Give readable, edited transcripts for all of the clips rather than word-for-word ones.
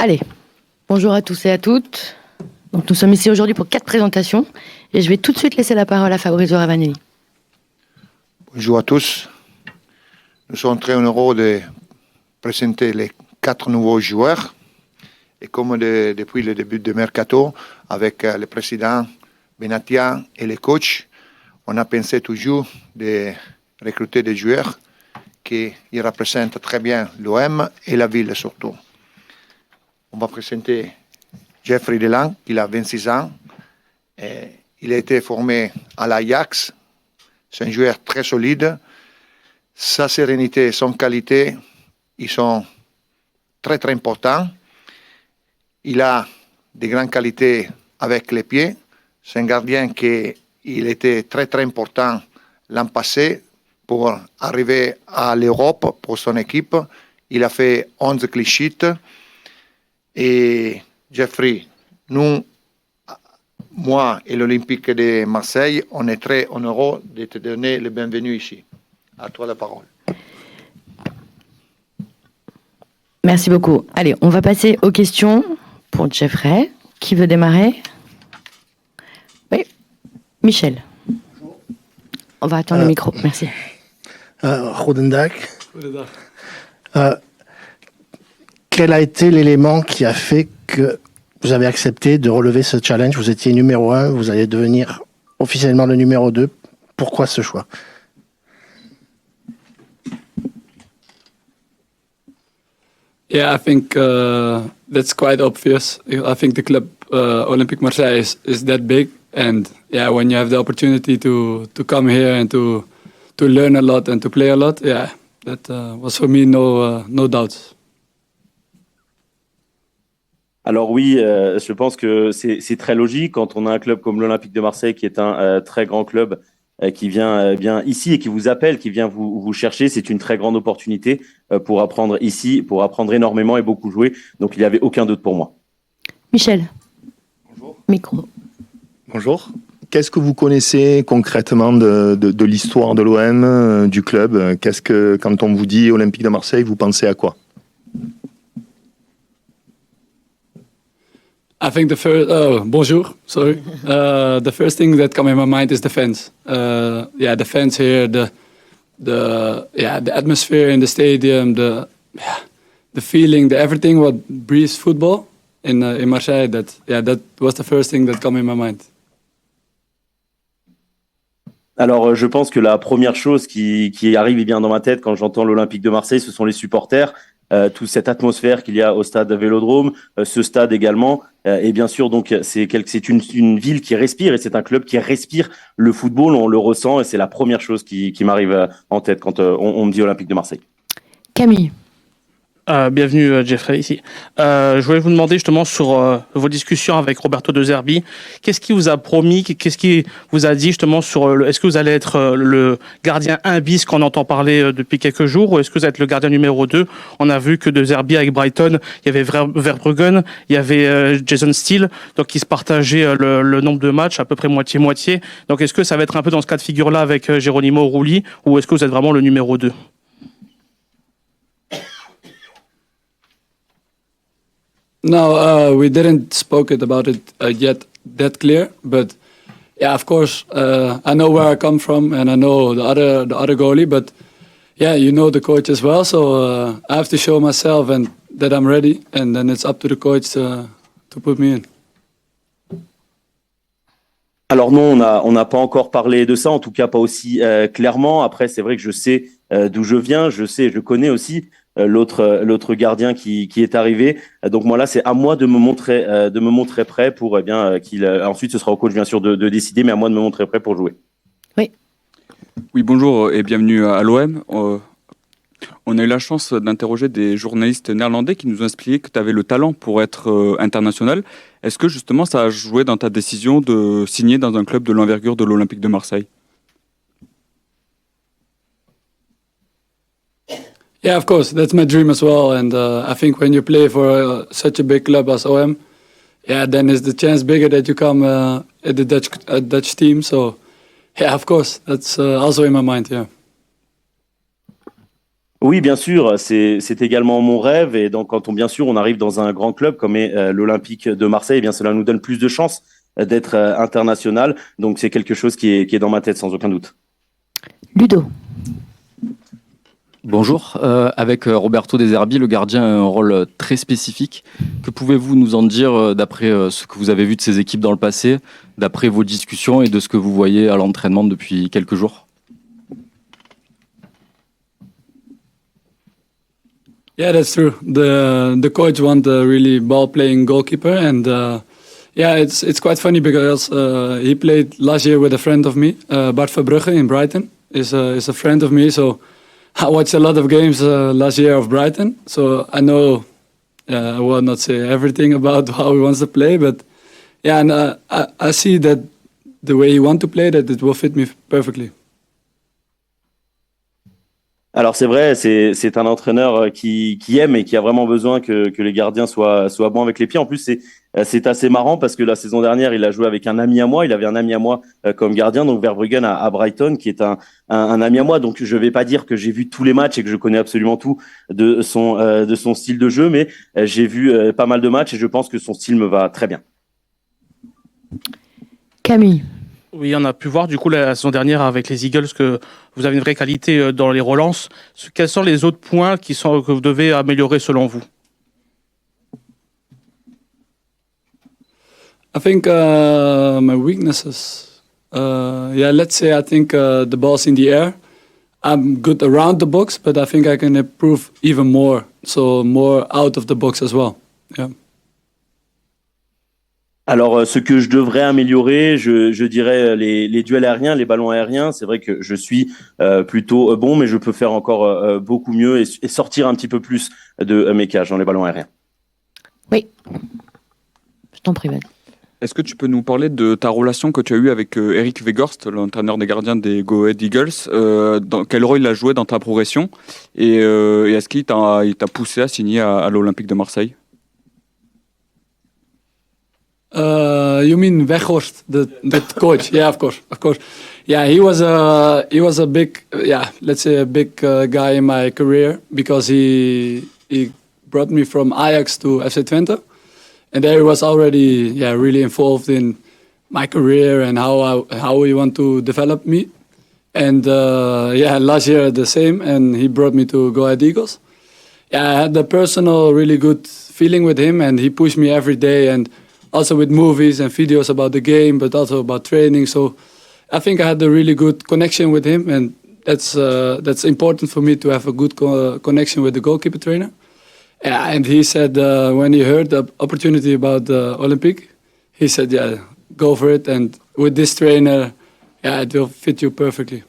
Allez, bonjour à tous et à toutes. Donc, nous sommes ici aujourd'hui pour 4 présentations et je vais tout de suite laisser la parole à Fabrizio Ravanelli. Bonjour à tous. Nous sommes très heureux de présenter les 4 nouveaux joueurs. Et comme depuis le début du Mercato, avec le président Benatia et les coachs, on a pensé toujours de recruter des joueurs qui représentent très bien l'OM et la ville surtout. On va présenter Jeffrey Delan, qui a 26 ans. Il a été formé à l'Ajax. C'est un joueur très solide. Sa sérénité et son qualité, ils sont très très importants. Il a de grandes qualités avec les pieds. C'est un gardien qui était très très important l'an passé pour arriver à l'Europe pour son équipe. Il a fait 11 clean sheets. Et Jeffrey, nous, moi et l'Olympique de Marseille, on est très heureux de te donner le bienvenu ici. À toi la parole. Merci beaucoup. Allez, on va passer aux questions pour Jeffrey. Qui veut démarrer? Oui, Michel. Bonjour. On va attendre le micro, merci. Goedendag. Quel a été l'élément qui a fait que vous avez accepté de relever ce challenge? Vous étiez numéro 1, vous allez devenir officiellement le numéro 2. Pourquoi ce choix? Yeah, I think that's quite obvious. I think the club Olympique Marseille is that big, and yeah, when you have the opportunity to come here and to learn a lot and to play a lot, yeah, that was for me no doubts. Alors oui, je pense que c'est très logique quand on a un club comme l'Olympique de Marseille qui est un très grand club qui vient bien ici et qui vous appelle, qui vient vous chercher. C'est une très grande opportunité pour apprendre ici, pour apprendre énormément et beaucoup jouer. Donc il n'y avait aucun doute pour moi. Michel. Bonjour. Micro. Bonjour. Qu'est-ce que vous connaissez concrètement de l'histoire de l'OM, du club? Qu'est-ce que, quand on vous dit Olympique de Marseille, vous pensez à quoi? I think bonjour, sorry. The first thing that comes in my mind is the fans. The fans here, the atmosphere in the stadium, the feeling, everything what breathes football in Marseille. That was the first thing that came in my mind. Alors, je pense que la première chose qui arrive bien dans ma tête quand j'entends l'Olympique de Marseille, ce sont les supporters. Toute cette atmosphère qu'il y a au stade Vélodrome, ce stade également, et bien sûr donc c'est une ville qui respire et c'est un club qui respire le football, on le ressent et c'est la première chose qui m'arrive en tête quand on me dit Olympique de Marseille. Camille. Bienvenue Jeffrey ici. Je voulais vous demander justement sur vos discussions avec Roberto De Zerbi, qu'est-ce qu'il vous a promis, qu'est-ce qu'il vous a dit justement sur est-ce que vous allez être le gardien 1 bis qu'on entend parler depuis quelques jours, ou est-ce que vous êtes le gardien numéro 2? On a vu que De Zerbi avec Brighton, il y avait Verbruggen, il y avait Jason Steele, donc ils se partageaient le nombre de matchs à peu près moitié-moitié. Donc est-ce que ça va être un peu dans ce cas de figure-là avec Geronimo Rulli, ou est-ce que vous êtes vraiment le numéro 2? No, we didn't spoke about it yet that clear, but yeah, of course, I know where I come from and I know the other goalie, but yeah, you know the coach as well, so I have to show myself and that I'm ready, and then it's up to the coach to put me in. Alors non, on n'a pas encore parlé de ça, en tout cas pas aussi clairement. Après, c'est vrai que je sais d'où je viens, je connais aussi l'autre gardien qui est arrivé. Donc moi là, c'est à moi de me montrer prêt pour qu'il ensuite ce sera au coach bien sûr de décider, mais à moi de me montrer prêt pour jouer. Oui, bonjour et bienvenue à l'OM. On a eu la chance d'interroger des journalistes néerlandais qui nous ont expliqué que tu avais le talent pour être international. Est-ce que justement ça a joué dans ta décision de signer dans un club de l'envergure de l'Olympique de Marseille? Yeah, of course, that's my dream as well. And I think when you play for such a big club as OM, yeah, then is the chance bigger that you come at the Dutch team. So, yeah, of course, that's also in my mind. Yeah. Oui, bien sûr, c'est également mon rêve. Et donc, quand bien sûr, on arrive dans un grand club comme est l'Olympique de Marseille, eh bien, cela nous donne plus de chances d'être international. Donc, c'est quelque chose qui est dans ma tête, sans aucun doute. Ludo. Bonjour, avec Roberto De Zerbi, le gardien a un rôle très spécifique. Que pouvez-vous nous en dire d'après ce que vous avez vu de ces équipes dans le passé, d'après vos discussions et de ce que vous voyez à l'entraînement depuis quelques jours? Yeah, that's true. The coach want a really ball-playing goalkeeper, and yeah, it's quite funny because he played last year with a friend of me, Bart Verbrugge in Brighton. Is a friend of me, so I watched a lot of games last year of Brighton. So I know I will not say everything about how he wants to play, but yeah, and I see that the way he wants to play, that it will fit me perfectly. Alors c'est vrai, c'est un entraîneur qui aime et qui a vraiment besoin que les gardiens soient bons avec les pieds. En plus, c'est assez marrant parce que la saison dernière, il a joué avec un ami à moi. Il avait un ami à moi comme gardien, donc Verbruggen à Brighton, qui est un ami à moi. Donc je vais pas dire que j'ai vu tous les matchs et que je connais absolument tout de son style de jeu, mais j'ai vu pas mal de matchs et je pense que son style me va très bien. Camille. Oui, on a pu voir du coup la saison dernière avec les Eagles que vous avez une vraie qualité dans les relances. Quels sont les autres points que vous devez améliorer selon vous? I think my weaknesses, yeah, let's say I think the ball's in the air. I'm good around the box, but I think I can improve even more. So more out of the box as well. Yeah. Alors, ce que je devrais améliorer, je dirais les duels aériens, les ballons aériens. C'est vrai que je suis plutôt bon, mais je peux faire encore beaucoup mieux et sortir un petit peu plus de mes cages dans les ballons aériens. Oui, je t'en prie, Van. Est-ce que tu peux nous parler de ta relation que tu as eue avec Eric Weghorst, l'entraîneur des gardiens des Go Ahead Eagles? Dans quel rôle il a joué dans ta progression? Et est-ce qu'il t'a poussé à signer à l'Olympique de Marseille? You mean Weghorst, the coach? Yeah, of course. Yeah, he was a big, let's say a big guy in my career because he brought me from Ajax to FC Twente, and there he was already really involved in my career and how he want to develop me, and last year the same, and he brought me to Go Ahead Eagles. Yeah, I had a personal really good feeling with him, and he pushed me every day and. Also with movies and videos about the game, but also about training. So I think I had a really good connection with him, and that's important for me to have a good connection with the goalkeeper trainer. Yeah, and he said when he heard the opportunity about the Olympic, he said, "Yeah, go for it." And with this trainer, it will fit you perfectly.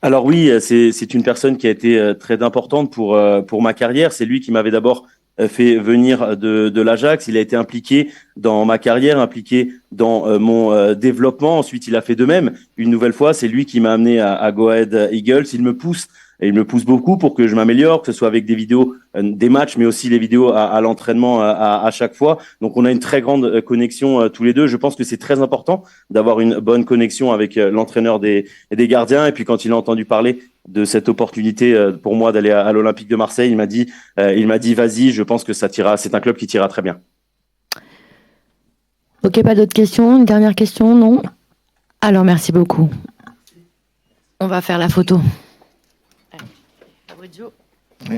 Alors oui, c'est une personne qui a été très importante pour ma carrière. C'est lui qui m'avait d'abord fait venir de l'Ajax. Il a été impliqué dans ma carrière, impliqué dans mon développement. Ensuite, il a fait de même. Une nouvelle fois, c'est lui qui m'a amené à Go Ahead Eagles. Il me pousse beaucoup pour que je m'améliore, que ce soit avec des vidéos, des matchs, mais aussi les vidéos à l'entraînement à chaque fois. Donc, on a une très grande connexion tous les deux. Je pense que c'est très important d'avoir une bonne connexion avec l'entraîneur des gardiens. Et puis, quand il a entendu parler de cette opportunité pour moi d'aller à l'Olympique de Marseille, il m'a dit vas-y, je pense que ça t'ira, c'est un club qui t'ira très bien. Ok, pas d'autres questions? Une dernière question? Non? Alors, merci beaucoup. On va faire la photo. Oui.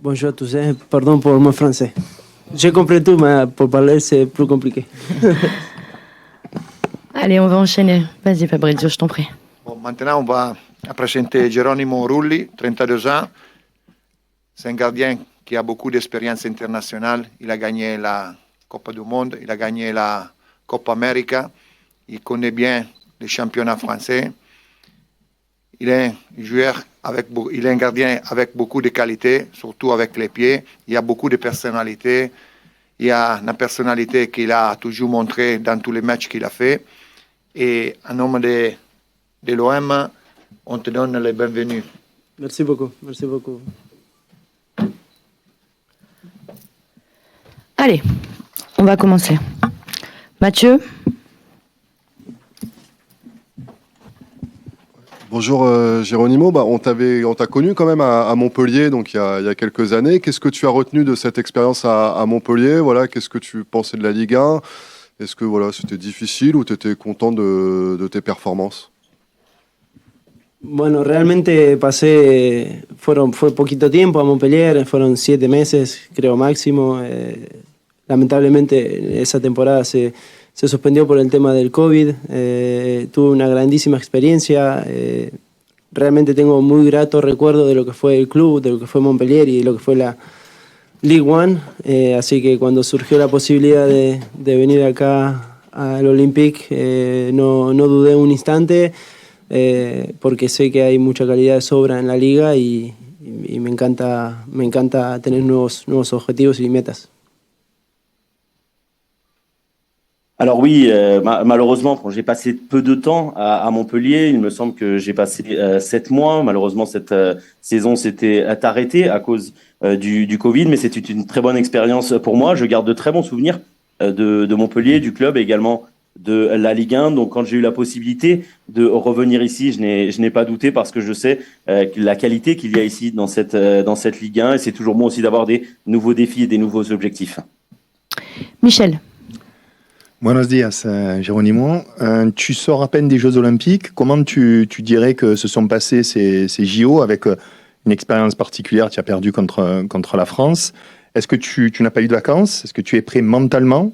Bonjour à tous, pardon pour mon français. J'ai compris tout, mais pour parler, c'est plus compliqué. Allez, on va enchaîner. Vas-y, Fabrizio, je t'en prie. Bon, maintenant, on va présenter Geronimo Rulli, 32 ans. C'est un gardien qui a beaucoup d'expérience internationale. Il a gagné la Coupe du Monde, il a gagné la Coupe América. Il connaît bien les championnats français. Il est un gardien avec beaucoup de qualités, surtout avec les pieds. Il a beaucoup de personnalité. Il a une personnalité qu'il a toujours montrée dans tous les matchs qu'il a fait. Et en nom de l'OM, on te donne les bienvenus. Merci beaucoup, merci beaucoup. Allez, on va commencer. Mathieu? Bonjour Geronimo, on t'a connu quand même à Montpellier donc il y a quelques années. Qu'est-ce que tu as retenu de cette expérience à Montpellier? Voilà, qu'est-ce que tu pensais de la Ligue 1? Est-ce que voilà, c'était difficile ou tu étais content de tes performances? Bueno, realmente fue poquito tiempo a Montpellier, fueron 7 meses, creo máximo. Lamentablemente esa temporada se suspendió por el tema del COVID. Tuve una grandísima experiencia. Realmente tengo muy grato recuerdo de lo que fue el club, de lo que fue Montpellier y de lo que fue la League One. Así que cuando surgió la posibilidad de venir acá al Olympique, no dudé un instante. Porque sé que hay mucha calidad de sobra en la liga y me encanta tener nuevos objetivos y metas. Alors oui, malheureusement, quand j'ai passé peu de temps à Montpellier, il me semble que j'ai passé 7 mois. Malheureusement, cette saison s'était arrêtée à cause du Covid, mais c'était une très bonne expérience pour moi. Je garde de très bons souvenirs de Montpellier, du club et également de la Ligue 1. Donc quand j'ai eu la possibilité de revenir ici, je n'ai pas douté parce que je sais la qualité qu'il y a ici dans cette Ligue 1 et c'est toujours bon aussi d'avoir des nouveaux défis et des nouveaux objectifs. Michel. Buenos días, Geronimo. Tu sors à peine des Jeux Olympiques. Comment tu dirais que se sont passés ces JO avec une expérience particulière? Tu as perdu contre la France. Est-ce que tu n'as pas eu de vacances? Est-ce que tu es prêt mentalement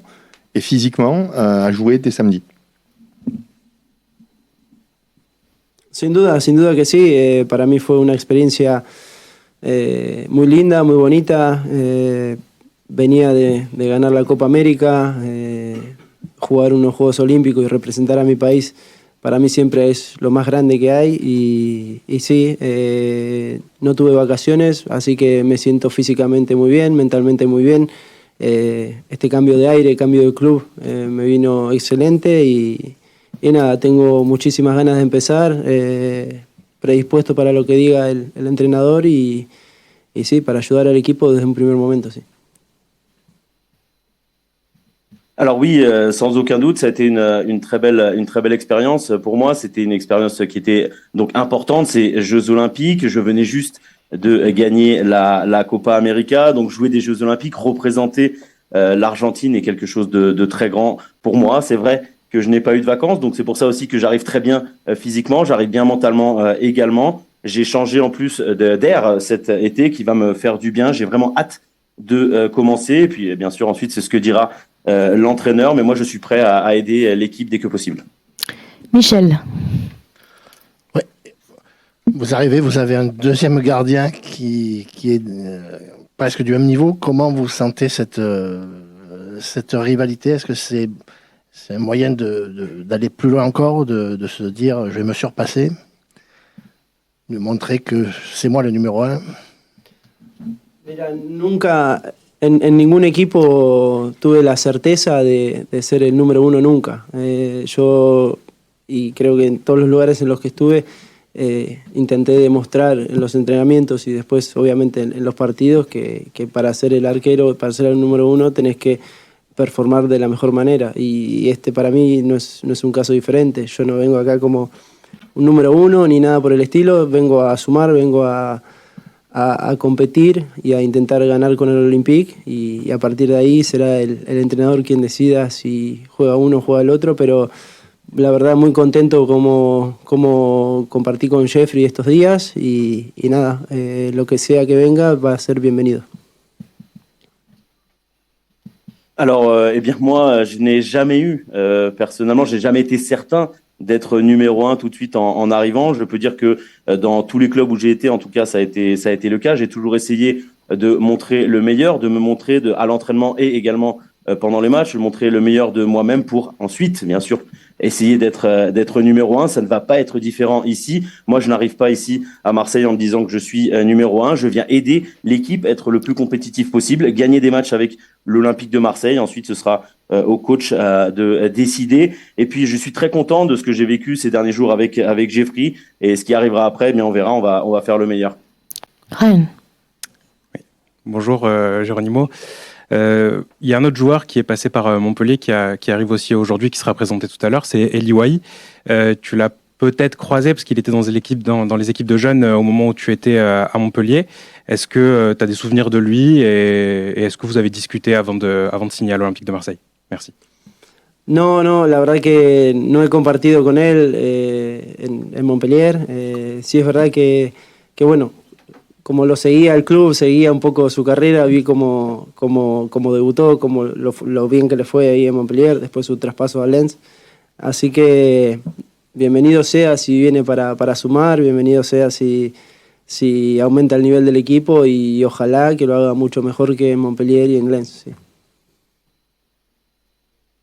et physiquement a joué dès samedi? Sin duda que sí. Para mí fue una experiencia muy linda, muy bonita. Venía de ganar la Copa América, jugar unos Juegos Olímpicos y representar a mi país. Para mí siempre es lo más grande que hay y sí, no tuve vacaciones, así que me siento físicamente muy bien, mentalmente muy bien. Este cambio de aire, cambio de club me vino excelente y nada, tengo muchísimas ganas de empezar, predispuesto para lo que diga el entrenador y sí, para ayudar al equipo desde un primer momento, sí. Alors oui, sans aucun doute, ça a été une très belle expérience pour moi. C'était une expérience qui était donc importante. Ces Jeux Olympiques, je venais juste de gagner la Copa América, donc jouer des Jeux Olympiques, représenter l'Argentine est quelque chose de très grand pour moi. C'est vrai que je n'ai pas eu de vacances, donc c'est pour ça aussi que j'arrive très bien physiquement, j'arrive bien mentalement également. J'ai changé en plus d'air cet été qui va me faire du bien. J'ai vraiment hâte de commencer. Et puis bien sûr ensuite c'est ce que dira l'entraîneur, mais moi je suis prêt à aider l'équipe dès que possible. Michel. Ouais. Vous arrivez, vous avez un deuxième gardien qui est presque du même niveau. Comment vous sentez cette rivalité? Est-ce que c'est un moyen d'aller plus loin encore, de se dire je vais me surpasser, de montrer que c'est moi le numéro 1? Mira, nunca en ningún equipo tuve la certeza de ser el número 1 nunca. Yo, y creo que en todos los lugares en los que estuve, intenté demostrar en los entrenamientos y después obviamente en los partidos que para ser el arquero, para ser el número 1 tenés que performar de la mejor manera y para mí no es un caso diferente. Yo no vengo acá como un número 1 ni nada por el estilo, vengo a sumar, vengo a competir y a intentar ganar con el Olympique y a partir de ahí será el entrenador quien decida si juega uno o juega el otro, pero la verdad muy contento como compartí con Jeffrey estos días y nada, lo que sea que venga va a ser bienvenido. Alors, eh bien moi, je n'ai jamais eu, personnellement, j'ai jamais été certain d'être numéro 1 tout de suite en arrivant. Je peux dire que dans tous les clubs où j'ai été, en tout cas, ça a été le cas. J'ai toujours essayé de montrer le meilleur, de me montrer à l'entraînement et également pendant les matchs, de montrer le meilleur de moi-même pour ensuite, bien sûr, essayer d'être numéro 1. Ça ne va pas être différent ici. Moi, je n'arrive pas ici à Marseille en me disant que je suis numéro 1. Je viens aider l'équipe à être le plus compétitif possible, gagner des matchs avec l'Olympique de Marseille. Ensuite, ce sera au coach de décider. Et puis, je suis très content de ce que j'ai vécu ces derniers jours avec Jeffrey. Et ce qui arrivera après, eh bien, on verra. On va faire le meilleur. Ryan. Oui. Bonjour, Geronimo. Il y a un autre joueur qui est passé par Montpellier qui arrive aussi aujourd'hui, qui sera présenté tout à l'heure, c'est Eli Wahi. Tu l'as peut-être croisé, parce qu'il était dans les équipes de jeunes au moment où tu étais à Montpellier. Est-ce que tu as des souvenirs de lui et est-ce que vous avez discuté avant de signer à l'Olympique de Marseille? Merci. No, la verdad que no he compartido con él en Montpellier. Sí es verdad que bueno, como lo seguía el club, seguía un poco su carrera, vi cómo debutó, como lo bien que le fue ahí en Montpellier, después su traspaso a Lens. Así que bienvenido sea si viene para sumar, bienvenido sea si aumenta el nivel del equipo y ojalá que lo haga mucho mejor que en Montpellier y en Lens. Sí.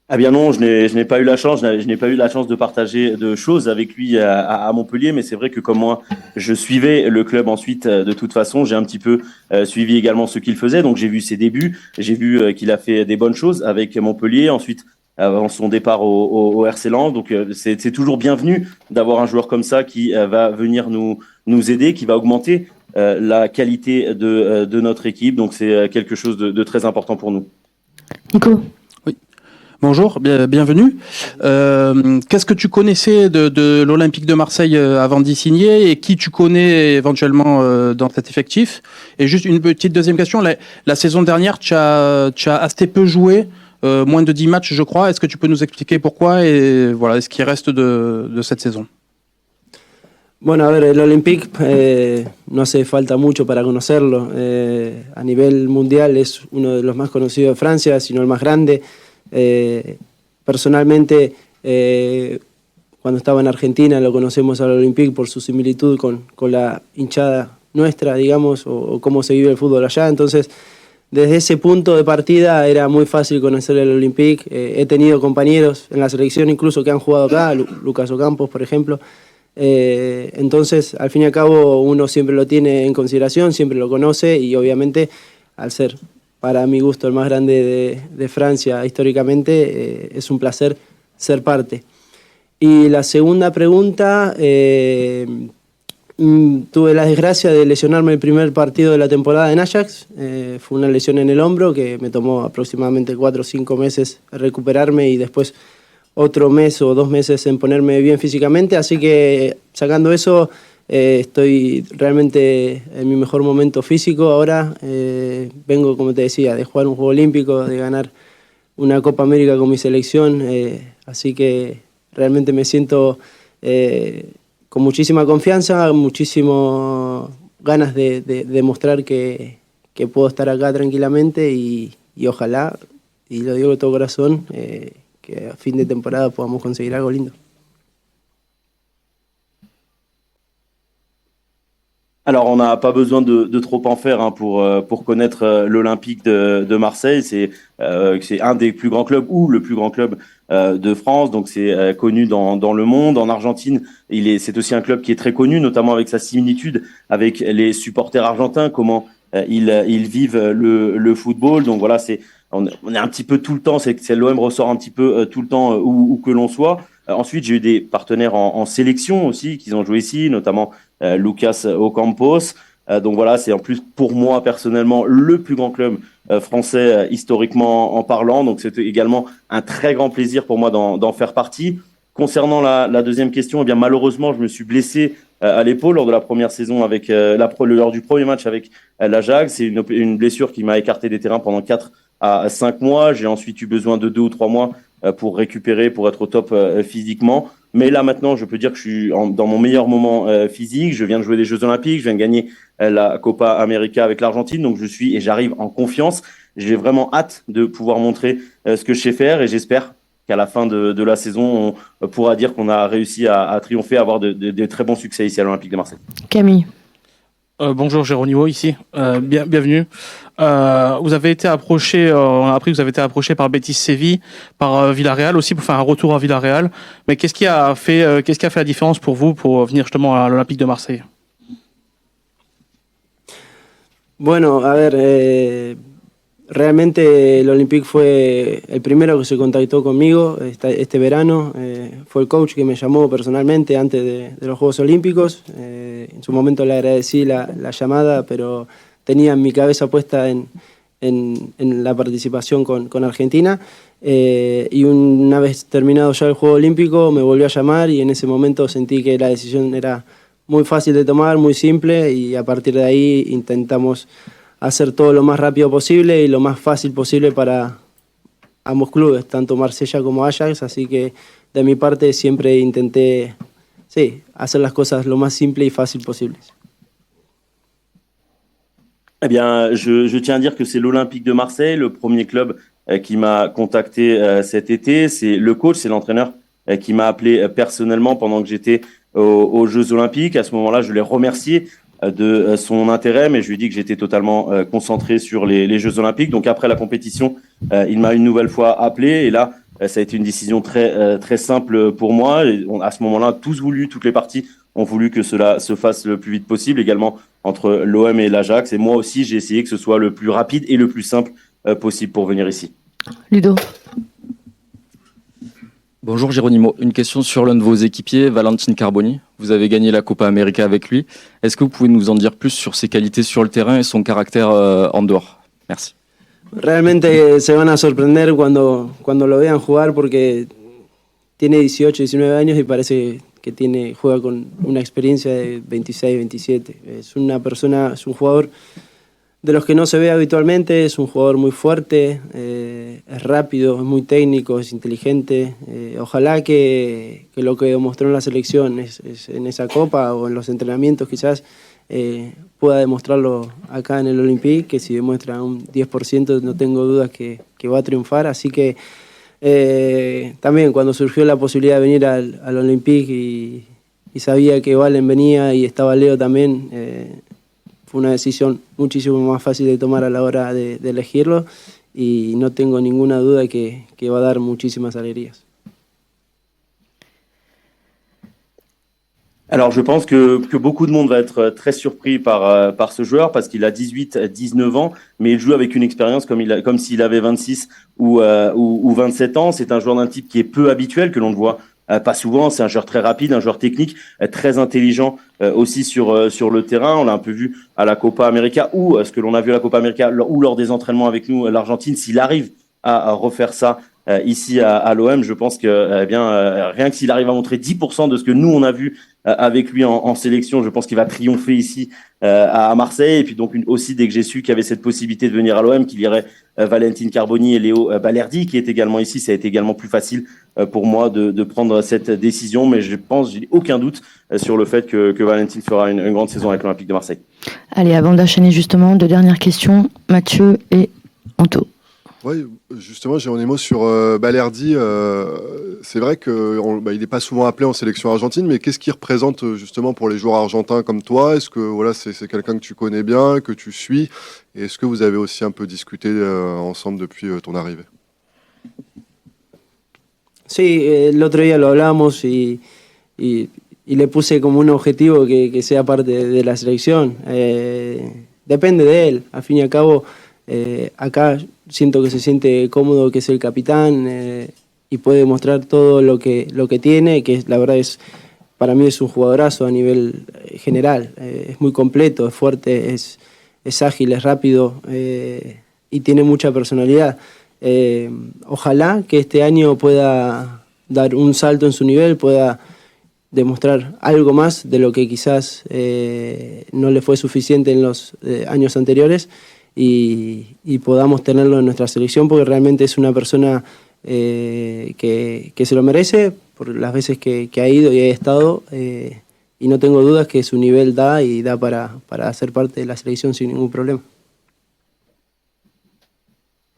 Ah bien non, je n'ai pas eu la chance, je n'ai pas eu la chance de partager de choses avec lui à Montpellier, mais c'est vrai que comme moi, je suivais le club ensuite de toute façon, j'ai un petit peu suivi également ce qu'il faisait, donc j'ai vu ses débuts, j'ai vu qu'il a fait des bonnes choses avec Montpellier, ensuite avant son départ au RC Lens, donc c'est toujours bienvenu d'avoir un joueur comme ça qui va venir nous aider, qui va augmenter la qualité de notre équipe, donc c'est quelque chose de très important pour nous. Nico. Bonjour, bienvenue. Qu'est-ce que tu connaissais de l'Olympique de Marseille avant d'y signer et qui tu connais éventuellement dans cet effectif? Et juste une petite deuxième question, la saison dernière, tu as assez peu joué, moins de 10 matchs je crois. Est-ce que tu peux nous expliquer pourquoi et voilà, ce qui reste de cette saison? Bueno, a ver, el Olympique no hace falta mucho para conocerlo. A nivel mundial es uno de los más conocidos de Francia, si no el más grande. Personalmente, cuando estaba en Argentina lo conocemos al Olympique por su similitud con la hinchada nuestra, digamos, o cómo se vive el fútbol allá. Entonces, desde ese punto de partida era muy fácil conocer el Olympique. He tenido compañeros en la selección incluso que han jugado acá, Lucas Ocampos, por ejemplo. Entonces, al fin y al cabo, uno siempre lo tiene en consideración, siempre lo conoce y obviamente, al ser para mi gusto el más grande de Francia históricamente, es un placer ser parte. Y la segunda pregunta, tuve la desgracia de lesionarme el primer partido de la temporada en Ajax. Fue una lesión en el hombro que me tomó aproximadamente 4 o 5 meses recuperarme y después otro mes o 2 meses en ponerme bien físicamente. Así que sacando eso, estoy realmente en mi mejor momento físico ahora. Vengo, como te decía, de jugar un Juego Olímpico, de ganar una Copa América con mi selección. Así que realmente me siento con muchísima confianza, muchísimas ganas de demostrar que puedo estar acá tranquilamente y ojalá, y lo digo de todo corazón, que a fin de temporada podamos conseguir algo lindo. Alors, on n'a pas besoin de trop en faire pour connaître l'Olympique de Marseille. C'est un des plus grands clubs ou le plus grand club de France. Donc, c'est connu dans le monde. En Argentine, c'est aussi un club qui est très connu, notamment avec sa similitude avec les supporters argentins, comment ils vivent le football. Donc, voilà, on est un petit peu tout le temps. C'est l'OM ressort un petit peu tout le temps où que l'on soit. Ensuite, j'ai eu des partenaires en sélection aussi qui ont joué ici, notamment Lucas Ocampos. Donc voilà, c'est en plus pour moi personnellement le plus grand club français historiquement en parlant. Donc c'était également un très grand plaisir pour moi d'en faire partie. Concernant la deuxième question, eh bien malheureusement, je me suis blessé à l'épaule lors de la première saison avec lors du premier match avec l'Ajax. C'est une blessure qui m'a écarté des terrains pendant 4 à 5 mois. J'ai ensuite eu besoin de 2 ou 3 mois pour récupérer, pour être au top physiquement. Mais là, maintenant, je peux dire que je suis dans mon meilleur moment physique. Je viens de jouer des Jeux Olympiques, je viens de gagner la Copa América avec l'Argentine. Donc, j'arrive en confiance. J'ai vraiment hâte de pouvoir montrer ce que je sais faire et j'espère qu'à la fin de la saison, on pourra dire qu'on a réussi à triompher, à avoir de très bons succès ici à l'Olympique de Marseille. Camille. Bonjour, Geronimo ici. Bienvenue. Vous avez été approché, on a appris que vous avez été approché par Betis Séville, par Villarreal aussi pour faire un retour à Villarreal. Mais qu'est-ce qui a fait la différence pour vous pour venir justement à l'Olympique de Marseille? Bueno, a ver, realmente el Olympique fue el primero que se contactó conmigo este verano. Fue el coach que me llamó personalmente antes de los Juegos Olímpicos. En su momento le agradecí la llamada, pero tenía mi cabeza puesta en en la participación con Argentina. Y una vez terminado ya el Juego Olímpico me volvió a llamar y en ese momento sentí que la decisión era muy fácil de tomar, muy simple, y a partir de ahí intentamos hacer todo lo más rápido posible y lo más fácil posible para ambos clubes, tanto Marsella como Ajax, así que de mi parte siempre intenté hacer las cosas lo más simple y fácil posibles. Eh bien, je tiens à dire que c'est l'Olympique de Marseille, le premier club qui m'a contacté cet été. C'est le coach, c'est l'entraîneur qui m'a appelé personnellement pendant que j'étais aux Jeux Olympiques. À ce moment-là, je l'ai remercié de son intérêt, mais je lui ai dit que j'étais totalement concentré sur les Jeux Olympiques. Donc après la compétition, il m'a une nouvelle fois appelé et là, ça a été une décision très simple pour moi. Et à ce moment-là, toutes les parties ont voulu que cela se fasse le plus vite possible, également entre l'OM et l'Ajax. Et moi aussi, j'ai essayé que ce soit le plus rapide et le plus simple possible pour venir ici. Ludo. Bonjour Geronimo, une question sur l'un de vos équipiers, Valentin Carboni. Vous avez gagné la Copa América avec lui. Est-ce que vous pouvez nous en dire plus sur ses qualités sur le terrain et son caractère en dehors? Merci. Realmente se van a sorprender cuando lo vean jugar porque tiene 18, 19 años y parece que juega con una experiencia de 26, 27. Es un jugador de los que no se ve habitualmente, es un jugador muy fuerte, es rápido, es muy técnico, es inteligente. Ojalá que lo que demostró en la selección es en esa Copa o en los entrenamientos quizás pueda demostrarlo acá en el Olympique, que si demuestra un 10% no tengo dudas que va a triunfar. Así que también cuando surgió la posibilidad de venir al Olympique y sabía que Valen venía y estaba Leo también, fue una decisión muchísimo más fácil de tomar a la hora de elegirlo y no tengo ninguna duda que va a dar muchísimas alegrías. Alors, je pense que beaucoup de monde va être très surpris par ce joueur parce qu'il a 18-19 ans, mais il joue avec une expérience comme s'il avait 26 ou 27 ans. C'est un joueur d'un type qui est peu habituel, que l'on ne voit pas souvent. C'est un joueur très rapide, un joueur technique, très intelligent aussi sur le terrain. On l'a un peu vu à la Copa América ou ce que l'on a vu à la Copa América ou lors des entraînements avec nous, l'Argentine. S'il arrive à refaire ça ici à l'OM, je pense que rien que s'il arrive à montrer 10% de ce que nous on a vu avec lui en sélection, je pense qu'il va triompher ici à Marseille. Et puis donc aussi dès que j'ai su qu'il y avait cette possibilité de venir à l'OM, qu'il y aurait Valentin Carboni et Léo Balerdi qui est également ici, ça a été également plus facile pour moi de prendre cette décision. Mais je pense, j'ai aucun doute sur le fait que Valentin fera une grande saison avec l'Olympique de Marseille. Allez, avant d'enchaîner justement, deux dernières questions, Mathieu et Anto. Oui, justement, j'ai un mot sur Balerdi. C'est vrai qu'il n'est pas souvent appelé en sélection argentine, mais qu'est-ce qu'il représente justement pour les joueurs argentins comme toi? Est-ce que voilà, c'est quelqu'un que tu connais bien, que tu suis? Et est-ce que vous avez aussi un peu discuté ensemble depuis ton arrivée? Sí, el otro día lo hablamos y le puse como un objetivo que sea parte de la selección. Depende de él, al fin y al cabo. Acá siento que se siente cómodo, que es el capitán y puede mostrar todo lo que tiene, que la verdad para mí es un jugadorazo a nivel general. Es muy completo, es fuerte, es ágil, es rápido y tiene mucha personalidad. Ojalá que este año pueda dar un salto en su nivel, pueda demostrar algo más de lo que quizás no le fue suficiente en los años anteriores. Y podamos tenerlo en nuestra selección porque realmente es una persona que se lo merece por las veces que ha ido y ha estado y no tengo dudas que su nivel da para ser parte de la selección sin ningún problema.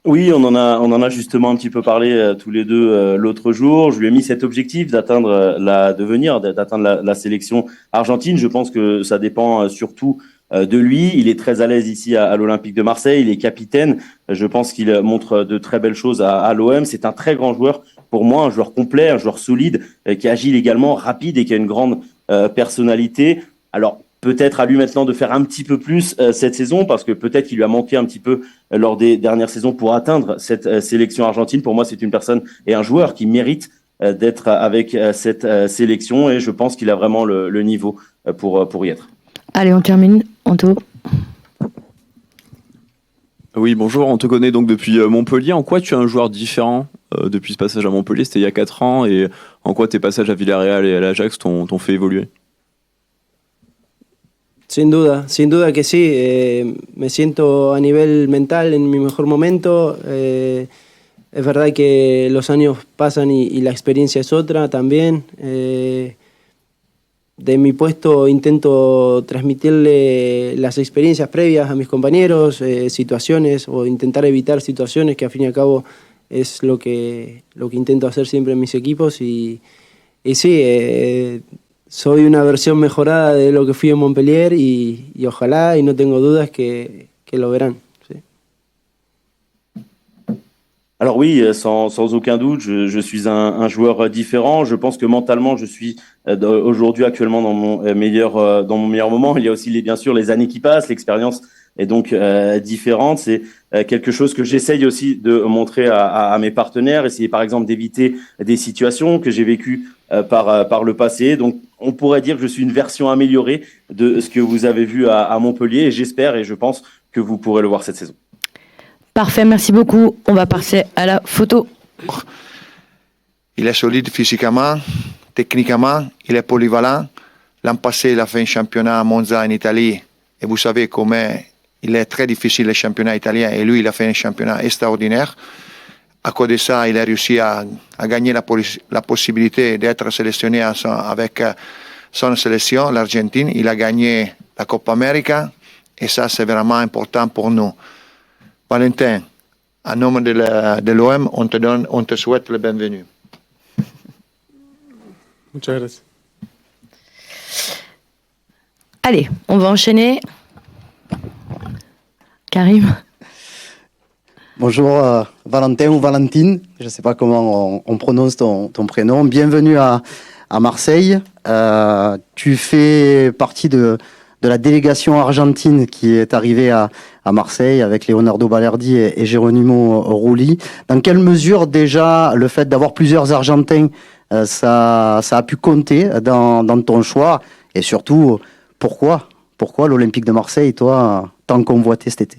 Oui, on en a justement un petit peu parlé tous les deux l'autre jour. Je lui ai mis cet objectif d'atteindre la sélection argentine. Je pense que ça dépend surtout de lui. Il est très à l'aise ici à l'Olympique de Marseille. Il est capitaine. Je pense qu'il montre de très belles choses à l'OM. C'est un très grand joueur pour moi, un joueur complet, un joueur solide, qui est agile également, rapide et qui a une grande personnalité. Alors, peut-être à lui maintenant de faire un petit peu plus cette saison parce que peut-être qu'il lui a manqué un petit peu lors des dernières saisons pour atteindre cette sélection argentine. Pour moi, c'est une personne et un joueur qui mérite d'être avec cette sélection et je pense qu'il a vraiment le niveau pour y être. Allez, on termine. Anto. Oui, bonjour, on te connaît donc depuis Montpellier. En quoi tu es un joueur différent depuis ce passage à Montpellier? C'était il y a 4 ans. Et en quoi tes passages à Villarreal et à l'Ajax t'ont fait évoluer? Sin duda que sí. Me siento a nivel mental en mi mejor momento. Es verdad que los años pasan y la experiencia es otra también. De mi puesto intento transmitirle las experiencias previas a mis compañeros, situaciones o intentar evitar situaciones que al fin y al cabo es lo que intento hacer siempre en mis equipos y sí, soy una versión mejorada de lo que fui en Montpellier y ojalá y no tengo dudas que lo verán. Sí. Alors oui, sans aucun doute, je suis un joueur différent. Je pense que mentalement, je suis aujourd'hui actuellement dans mon meilleur moment. Il y a aussi bien sûr les années qui passent, l'expérience est donc différente. C'est quelque chose que j'essaye aussi de montrer à mes partenaires, essayer par exemple d'éviter des situations que j'ai vécues par le passé. Donc on pourrait dire que je suis une version améliorée de ce que vous avez vu à Montpellier et j'espère et je pense que vous pourrez le voir cette saison. Parfait, merci beaucoup. On va passer à la photo. Il est solide physiquement, techniquement, il est polyvalent. L'an passé, il a fait un championnat à Monza en Italie. Et vous savez comment il est très difficile le championnat italien. Et lui, il a fait un championnat extraordinaire. À cause de ça, il a réussi à gagner la possibilité d'être sélectionné avec son sélection, l'Argentine. Il a gagné la Copa América. Et ça, c'est vraiment important pour nous. Valentin, en nom de l'OM, on te souhaite le bienvenu. Muchas gracias. Allez, on va enchaîner. Karim. Bonjour Valentin ou Valentine, je ne sais pas comment on prononce ton prénom. Bienvenue à Marseille. Tu fais partie de la délégation argentine qui est arrivée à Marseille avec Leonardo Balerdi et Geronimo Rulli. Dans quelle mesure déjà le fait d'avoir plusieurs Argentins, ça a pu compter dans ton choix? Et surtout, pourquoi l'Olympique de Marseille, toi, tant convoité cet été?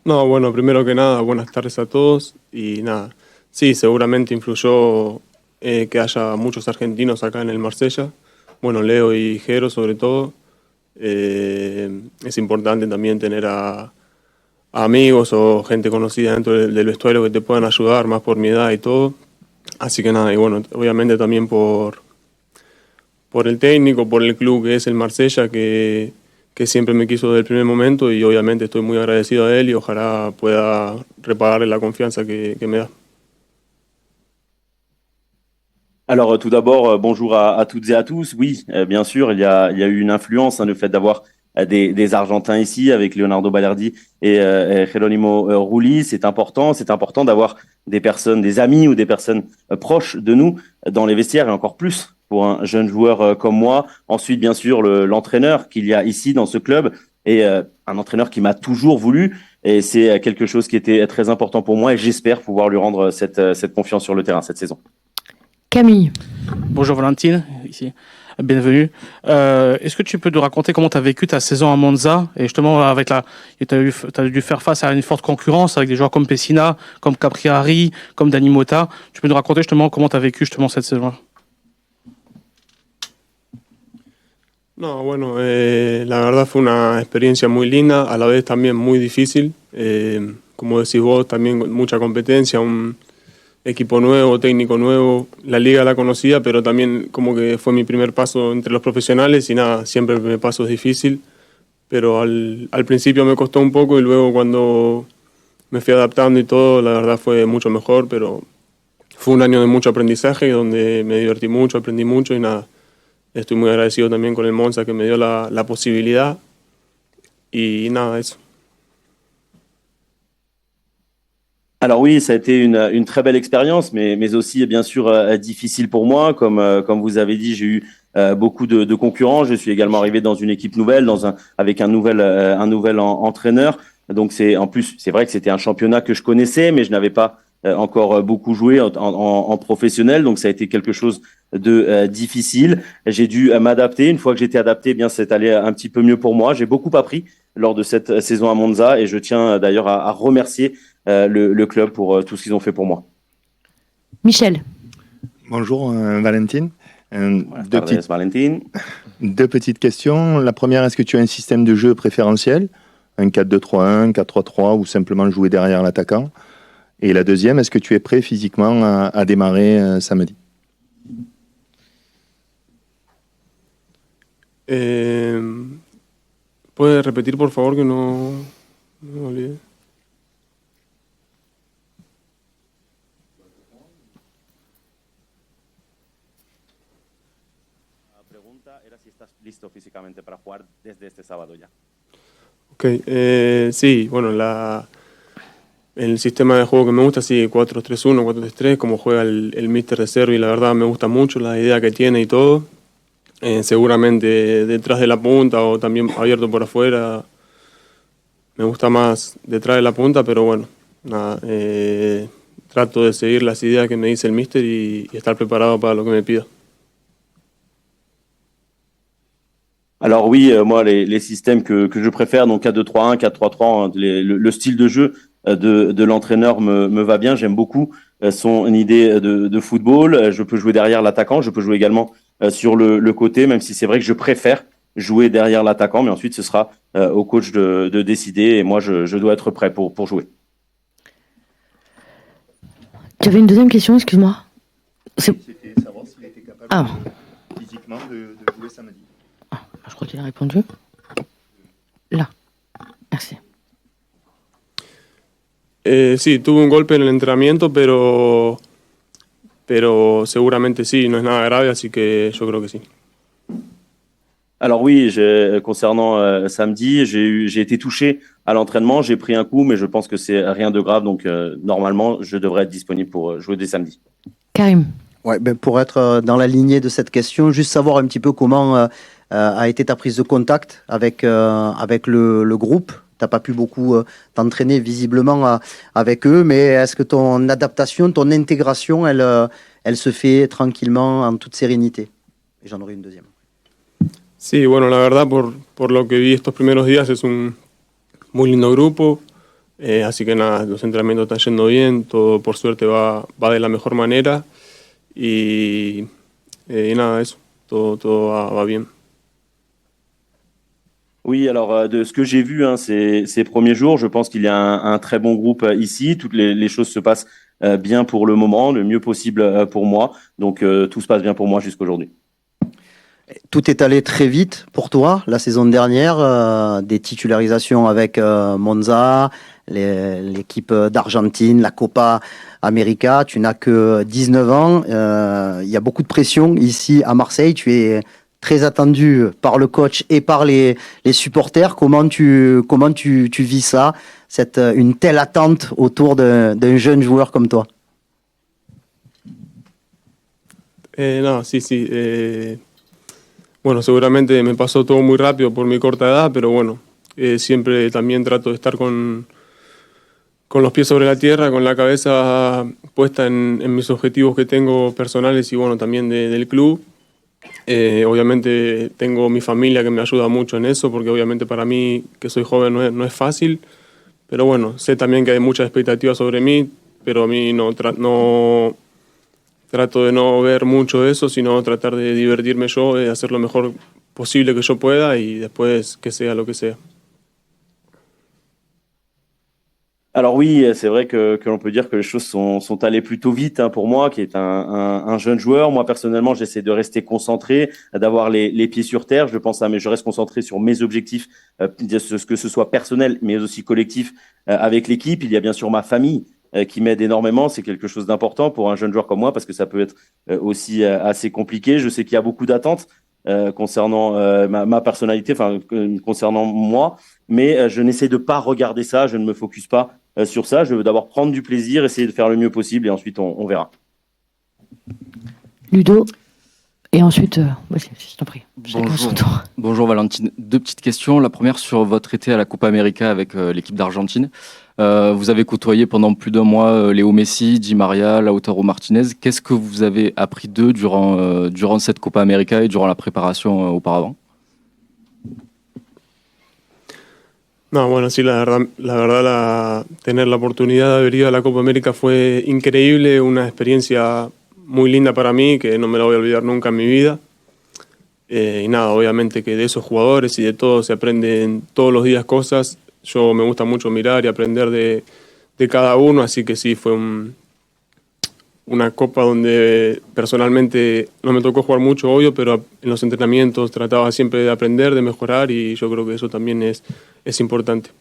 No, bueno, primero que nada, buenas tardes a todos y nada, sí, seguramente influyó que haya muchos argentinos acá en el Marsella, bueno, Leo y Jero sobre todo. Es importante también tener a amigos o gente conocida dentro del vestuario que te puedan ayudar, más por mi edad y todo. Así que nada, y bueno, obviamente también por el técnico, por el club que es el Marsella, que siempre me quiso desde el primer momento y obviamente estoy muy agradecido a él y ojalá pueda repagarle la confianza que me da. Alors tout d'abord, bonjour à toutes et à tous. Oui, bien sûr, il y a eu une influence, le fait d'avoir des Argentins ici avec Leonardo Balerdi et Geronimo Rulli. C'est important d'avoir des personnes, des amis ou des personnes proches de nous dans les vestiaires et encore plus pour un jeune joueur comme moi. Ensuite, bien sûr, l'entraîneur qu'il y a ici dans ce club et un entraîneur qui m'a toujours voulu. Et c'est quelque chose qui était très important pour moi et j'espère pouvoir lui rendre cette confiance sur le terrain cette saison. Camille. Bonjour Valentine, ici. Bienvenue. Est-ce que tu peux nous raconter comment tu as vécu ta saison à Monza et justement avec tu as dû faire face à une forte concurrence avec des joueurs comme Pessina, comme Capriari, comme Dani Mota. Tu peux nous raconter justement comment tu as vécu justement cette saison? No, bueno, la verdad fue una experiencia muy linda, a la vez también muy difícil. Como decís vos, también mucha competencia, un equipo nuevo, técnico nuevo, la liga la conocía, pero también como que fue mi primer paso entre los profesionales y nada, siempre el primer paso es difícil, pero al principio me costó un poco y luego cuando me fui adaptando y todo, la verdad fue mucho mejor, pero fue un año de mucho aprendizaje donde me divertí mucho, aprendí mucho y nada, estoy muy agradecido también con el Monza que me dio la posibilidad y nada, eso. Alors oui, ça a été une très belle expérience, mais aussi bien sûr difficile pour moi. Comme vous avez dit, j'ai eu beaucoup de concurrents. Je suis également arrivé dans une équipe nouvelle, avec un nouvel entraîneur. Donc c'est vrai que c'était un championnat que je connaissais, mais je n'avais pas encore beaucoup joué en professionnel, donc ça a été quelque chose de difficile. J'ai dû m'adapter. Une fois que j'étais adapté, eh bien c'est allé un petit peu mieux pour moi. J'ai beaucoup appris lors de cette saison à Monza et je tiens d'ailleurs à remercier le club pour tout ce qu'ils ont fait pour moi. Michel. Bonjour Valentine. Deux petites questions. La première, est-ce que tu as un système de jeu préférentiel? Un 4-2-3-1, 4-3-3 ou simplement jouer derrière l'attaquant? Et la deuxième, est-ce que tu es prêt physiquement à démarrer samedi? ¿Puedes repetir por favor que no me olvidé? La pregunta era si estás listo físicamente para jugar desde este sábado ya. Ok, sí, bueno, el sistema de juego que me gusta, sí, 4-3-1, 4-3-3, como juega el míster de Servi, la verdad me gusta mucho la idea que tiene y todo. Seguramente detrás de la punta o también abierto por afuera, me gusta más detrás de la punta, pero bueno, nada, trato de seguir las ideas que me dice el míster y estar preparado para lo que me pida. Alors oui, moi les systèmes que je préfère, donc 4-2-3-1, 4-3-3, le style de jeu de l'entraîneur me va bien. J'aime beaucoup son idée de football. Je peux jouer derrière l'attaquant, je peux jouer également sur le côté, même si c'est vrai que je préfère jouer derrière l'attaquant, mais ensuite ce sera au coach de décider et moi je dois être prêt pour jouer. Tu avais une deuxième question, excuse-moi. C'était savoir s'il était capable physiquement de jouer samedi. Je crois qu'il a répondu. Là. Merci. Sí, tuve un golpe en el entrenamiento, pero seguramente sí, no es nada grave, así que yo creo que sí. Alors oui, concernant samedi, j'ai été touché à l'entraînement, j'ai pris un coup, mais je pense que c'est rien de grave, donc normalement, je devrais être disponible pour jouer dès samedi. Karim. Ouais, ben pour être dans la lignée de cette question, juste savoir un petit peu comment a été ta prise de contact avec le groupe. Tu n'as pas pu beaucoup t'entraîner visiblement avec eux, mais est-ce que ton adaptation, ton intégration, elle se fait tranquillement, en toute sérénité? Et j'en aurai une deuxième. Sí, bueno, la verdad, por lo que vi estos primeros días, es un muy lindo grupo, así que nada, los entrenamientos están yendo bien, todo por suerte va de la mejor manera y nada, eso, todo va bien. Oui, alors de ce que j'ai vu ces premiers jours, je pense qu'il y a un très bon groupe ici. Toutes les choses se passent bien pour le moment, le mieux possible pour moi. Donc tout se passe bien pour moi jusqu'aujourd'hui. Tout est allé très vite pour toi la saison dernière, des titularisations avec Monza, l'équipe d'Argentine, la Copa América. Tu n'as que 19 ans, il y a beaucoup de pression ici à Marseille. Tu es très attendu par le coach et par les supporters. Comment tu vis ça, une telle attente autour d'un jeune joueur comme toi? No, sí. Bueno, seguramente me pasó todo muy rápido por mi corta edad, pero bueno, siempre también trato de estar con los pies sobre la tierra, con la cabeza puesta en mis objetivos que tengo personales y bueno, también del club. Obviamente tengo mi familia que me ayuda mucho en eso, porque obviamente para mí, que soy joven, no es fácil, pero bueno, sé también que hay muchas expectativas sobre mí, pero a mí no trato de no ver mucho eso, sino tratar de divertirme yo, de hacer lo mejor posible que yo pueda y después que sea lo que sea. Alors oui, c'est vrai que l'on peut dire que les choses sont allées plutôt vite pour moi, qui est un jeune joueur. Moi, personnellement, j'essaie de rester concentré, d'avoir les pieds sur terre. Je reste concentré sur mes objectifs, que ce soit personnel, mais aussi collectif avec l'équipe. Il y a bien sûr ma famille qui m'aide énormément. C'est quelque chose d'important pour un jeune joueur comme moi, parce que ça peut être aussi assez compliqué. Je sais qu'il y a beaucoup d'attentes concernant ma personnalité, concernant moi, mais je n'essaie de pas regarder ça, je ne me focus pas sur ça. Je veux d'abord prendre du plaisir, essayer de faire le mieux possible et ensuite on verra. Ludo, et ensuite, vas-y, je t'en prie. Bonjour Valentine. Deux petites questions. La première sur votre été à la Copa América avec l'équipe d'Argentine. Vous avez côtoyé pendant plus d'un mois Léo Messi, Di Maria, Lautaro Martinez. Qu'est-ce que vous avez appris d'eux durant cette Copa América et durant la préparation auparavant? No, bueno, sí, tener la oportunidad de haber ido a la Copa América fue increíble, una experiencia muy linda para mí, que no me la voy a olvidar nunca en mi vida. Y nada, obviamente que de esos jugadores y de todos se aprenden todos los días cosas. Yo me gusta mucho mirar y aprender de cada uno, así que sí, fue una copa donde personalmente no me tocó jugar mucho, obvio, pero en los entrenamientos trataba siempre de aprender, de mejorar, y yo creo que eso también es importante.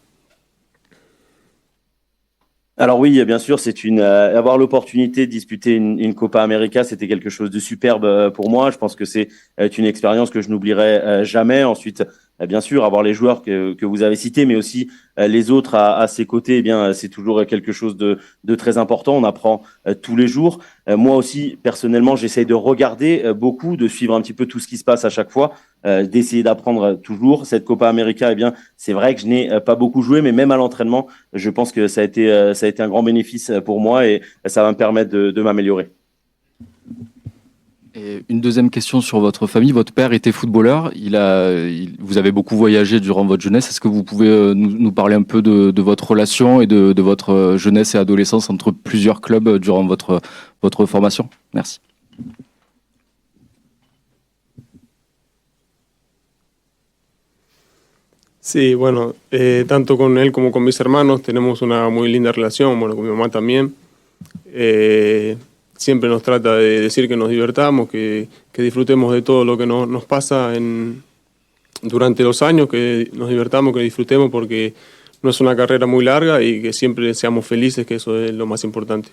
Alors oui, bien sûr, avoir l'opportunité de disputer une Copa América, c'était quelque chose de superbe pour moi. Je pense que c'est une expérience que je n'oublierai jamais. Ensuite, bien sûr, avoir les joueurs que vous avez cités, mais aussi les autres à ses côtés, eh bien, c'est toujours quelque chose de très important. On apprend tous les jours. Moi aussi, personnellement, j'essaye de regarder beaucoup, de suivre un petit peu tout ce qui se passe à chaque fois, d'essayer d'apprendre toujours. Cette Copa América, eh bien, c'est vrai que je n'ai pas beaucoup joué, mais même à l'entraînement, je pense que ça a été un grand bénéfice pour moi et ça va me permettre de m'améliorer. Et une deuxième question sur votre famille. Votre père était footballeur. Vous avez beaucoup voyagé durant votre jeunesse. Est-ce que vous pouvez nous parler un peu de votre relation et de votre jeunesse et adolescence entre plusieurs clubs durant votre formation? Merci. Sí, bueno, tanto con él como con mis hermanos tenemos una muy linda relación, bueno, con mi mamá también. Siempre nos trata de decir que nos divertamos, que disfrutemos de todo lo que nos pasa durante los años, que nos divertamos, que disfrutemos, porque no es una carrera muy larga y que siempre seamos felices, que eso es lo más importante.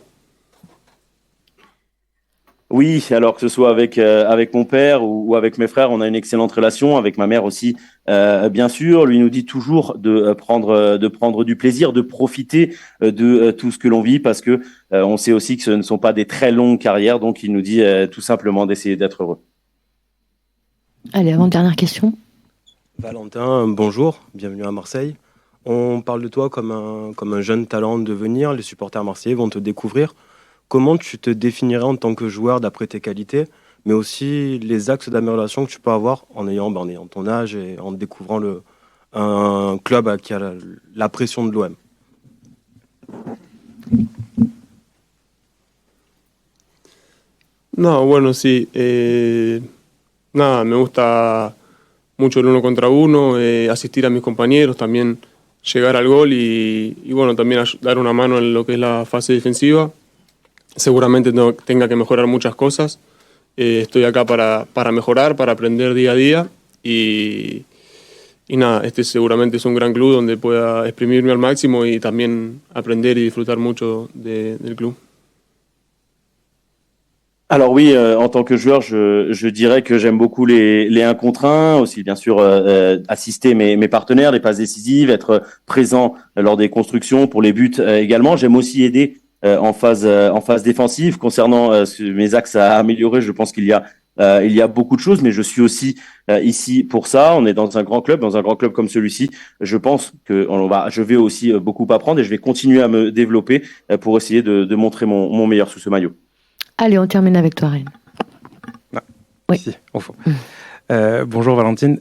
Oui, alors que ce soit avec mon père ou avec mes frères, on a une excellente relation. Avec ma mère aussi, bien sûr. Lui nous dit toujours de prendre du plaisir, de profiter de tout ce que l'on vit, parce que on sait aussi que ce ne sont pas des très longues carrières. Donc, il nous dit tout simplement d'essayer d'être heureux. Allez, avant-dernière question. Valentin, bonjour, bienvenue à Marseille. On parle de toi comme un jeune talent de devenir. Les supporters marseillais vont te découvrir. Comment tu te définirais en tant que joueur d'après tes qualités, mais aussi les axes d'amélioration que tu peux avoir en ayant ton âge et en découvrant un club qui a la pression de l'OM? No, bueno, sí. Nada, me gusta mucho el uno contra uno, asistir a mis compañeros, también llegar al gol y bueno, también dar una mano en lo que es la fase defensiva. Seguramente tenga que mejorar muchas cosas. Estoy acá para mejorar, para aprender día a día y nada, este seguramente es un gran club donde pueda exprimirme al máximo y también aprender y disfrutar mucho del club. Alors oui, en tant que joueur, je dirais que j'aime beaucoup les 1 contre 1, aussi bien sûr assister mes partenaires, les passes décisives, être présent lors des constructions, pour les buts également. J'aime aussi aider en phase défensive. Concernant mes axes à améliorer, je pense qu'il y a beaucoup de choses, mais je suis aussi ici pour ça. On est dans un grand club comme celui-ci. Je pense que je vais aussi beaucoup apprendre et je vais continuer à me développer pour essayer de montrer mon meilleur sous ce maillot. Allez, on termine avec toi, Rennes. Oui. Ici, au fond. Bonjour Valentine.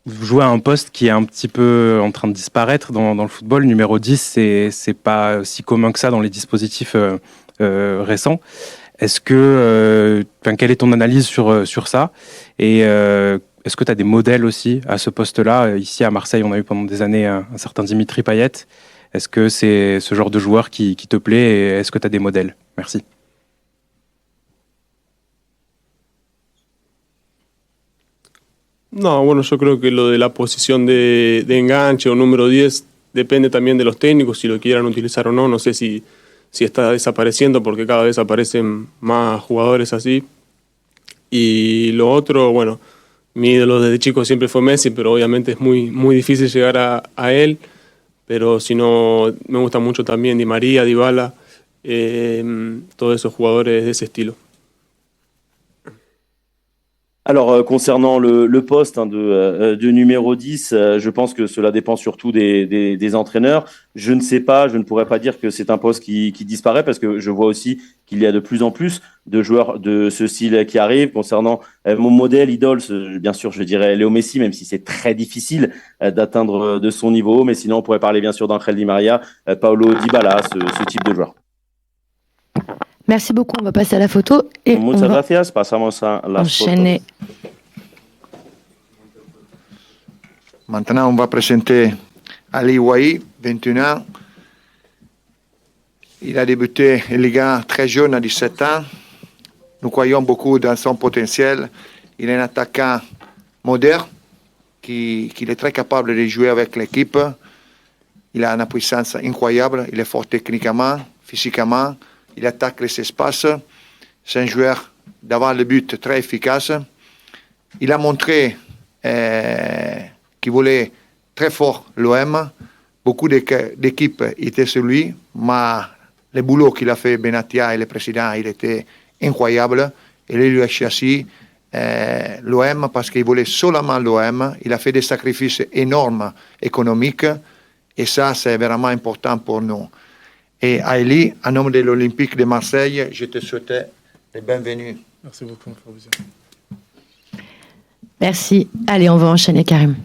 Vous jouez à un poste qui est un petit peu en train de disparaître dans le football. Numéro 10, c'est pas si commun que ça dans les dispositifs récents. Est-ce que, quelle est ton analyse sur ça? Et est-ce que tu as des modèles aussi à ce poste-là? Ici à Marseille, on a eu pendant des années un certain Dimitri Payet. Est-ce que c'est ce genre de joueur qui te plaît et est-ce que tu as des modèles? Merci. No, bueno, yo creo que lo de la posición de enganche o número 10 depende también de los técnicos, si lo quieran utilizar o no. No sé si está desapareciendo porque cada vez aparecen más jugadores así. Y lo otro, bueno, mi ídolo desde chico siempre fue Messi, pero obviamente es muy, muy difícil llegar a él. Pero si no, me gusta mucho también Di María, Dybala, todos esos jugadores de ese estilo. Alors, concernant le poste de numéro 10, je pense que cela dépend surtout des entraîneurs. Je ne sais pas, je ne pourrais pas dire que c'est un poste qui disparaît parce que je vois aussi qu'il y a de plus en plus de joueurs de ce style qui arrivent. Concernant mon modèle, idole, bien sûr, je dirais Léo Messi, même si c'est très difficile d'atteindre de son niveau. Mais sinon, on pourrait parler bien sûr d'Angel Di Maria, Paulo Dybala, ce type de joueur. Merci beaucoup. On va passer à la photo et Muchas on va gracias. Pasamos a las enchaîner. Maintenant, on va présenter Ali Wahi, 21 ans. Il a débuté en Liga très jeune, à 17 ans. Nous croyons beaucoup dans son potentiel. Il est un attaquant moderne qui est très capable de jouer avec l'équipe. Il a une puissance incroyable. Il est fort techniquement, physiquement. Il attaque les espaces. C'est un joueur devant le but très efficace. Il a montré qu'il voulait très fort l'OM. Beaucoup d'équipes étaient sur lui, mais le boulot qu'il a fait Benatia et le président, il était incroyable. Et lui a choisi l'OM parce qu'il voulait seulement l'OM. Il a fait des sacrifices énormes économiques et ça, c'est vraiment important pour nous. Et Aïli, en nom de l'Olympique de Marseille, je te souhaite la bienvenue. Merci beaucoup, Fabrizio. Merci. Allez, on va enchaîner, Karim.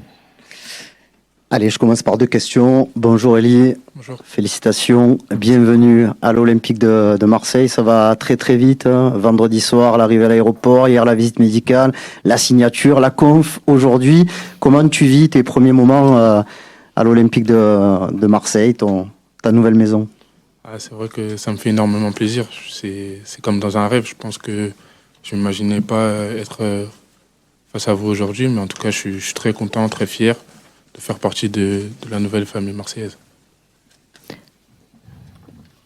Allez, je commence par 2 questions. Bonjour Elie. Bonjour. Félicitations. Bienvenue à l'Olympique de Marseille. Ça va très très vite. Vendredi soir, l'arrivée à l'aéroport. Hier, la visite médicale. La signature, la conf. Aujourd'hui, comment tu vis tes premiers moments à l'Olympique de Marseille, ta nouvelle maison? C'est vrai que ça me fait énormément plaisir. C'est comme dans un rêve. Je pense que je ne m'imaginais pas être face à vous aujourd'hui. Mais en tout cas, je suis très content, très fier de faire partie de la nouvelle famille marseillaise.